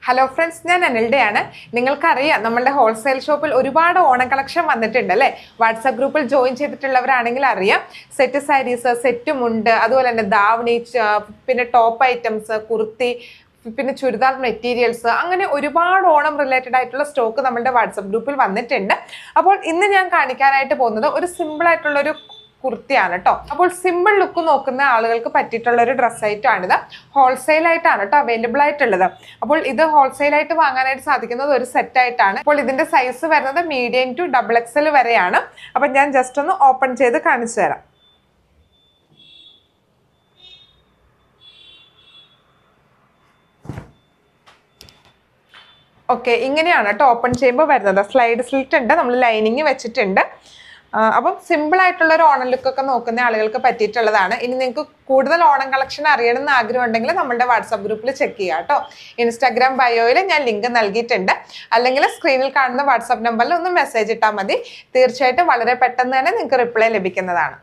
Hello friends, ഞാൻ അനിൽഡയാണ്. നിങ്ങൾക്കറിയാം നമ്മളുടെ ഹോൾസെയിൽ ഷോപ്പിൽ ഒരുപാട് ഓണം കളക്ഷൻ വന്നിട്ടുണ്ട് അല്ലേ. വാട്സാപ്പ് ഗ്രൂപ്പിൽ ജോയിൻ ചെയ്തിട്ടുള്ളവരാണെങ്കിൽ അറിയാം. സെറ്റ് സാരീസ്, സെറ്റ് മുണ്ട്, അതുപോലെ തന്നെ ദാവണി, പിന്നെ ടോപ്പ് ഐറ്റംസ്, കുർത്തി, പിന്നെ ചുരിദാർ മെറ്റീരിയൽസ്, അങ്ങനെ ഒരുപാട് ഓണം റിലേറ്റഡ് ആയിട്ടുള്ള സ്റ്റോക്ക് നമ്മളുടെ വാട്സാപ്പ് ഗ്രൂപ്പിൽ വന്നിട്ടുണ്ട്. അപ്പോൾ ഇന്ന് ഞാൻ കാണിക്കാനായിട്ട് പോകുന്നത് ഒരു സിമ്പിൾ ആയിട്ടുള്ള ഒരു കുർത്തിയാണ് കേട്ടോ. അപ്പോൾ സിമ്പിൾ ലുക്ക് നോക്കുന്ന ആളുകൾക്ക് പറ്റിയിട്ടുള്ള ഒരു ഡ്രസ് ഐറ്റം ആണിത്. ഹോൾസെയിൽ ആയിട്ടാണ് കേട്ടോ അവൈലബിൾ ആയിട്ടുള്ളത്. അപ്പോൾ ഇത് ഹോൾസെയിൽ ആയിട്ട് വാങ്ങാനായിട്ട് സാധിക്കുന്നത് ഒരു സെറ്റ് ആയിട്ടാണ്. അപ്പോൾ ഇതിന്റെ സൈസ് വരുന്നത് മീഡിയം ടു XXL വരെയാണ്. അപ്പൊ ഞാൻ ജസ്റ്റ് ഒന്ന് ഓപ്പൺ ചെയ്ത് കാണിച്ചു തരാം. ഓക്കെ, ഇങ്ങനെയാണ് കേട്ടോ ഓപ്പൺ ചെയ്യുമ്പോൾ വരുന്നത്. സ്ലൈഡ് സ്ലിറ്റ് ഉണ്ട്, നമ്മൾ ലൈനിങ് വെച്ചിട്ടുണ്ട്. അപ്പം സിമ്പിൾ ആയിട്ടുള്ള ഒരു ഓണം ലുക്കൊക്കെ നോക്കുന്ന ആളുകൾക്ക് പറ്റിയിട്ടുള്ളതാണ്. ഇനി നിങ്ങൾക്ക് കൂടുതൽ ഓണം കളക്ഷൻ അറിയണമെന്ന് ആഗ്രഹം ഉണ്ടെങ്കിൽ നമ്മുടെ വാട്സാപ്പ് ഗ്രൂപ്പിൽ ചെക്ക് ചെയ്യാം കേട്ടോ. ഇൻസ്റ്റാഗ്രാം ബയോയിൽ ഞാൻ ലിങ്ക് നൽകിയിട്ടുണ്ട്. അല്ലെങ്കിൽ സ്ക്രീനിൽ കാണുന്ന വാട്സാപ്പ് നമ്പറിൽ ഒന്ന് മെസ്സേജ് ഇട്ടാൽ മതി. തീർച്ചയായിട്ടും വളരെ പെട്ടെന്ന് തന്നെ നിങ്ങൾക്ക് റിപ്ലൈ ലഭിക്കുന്നതാണ്.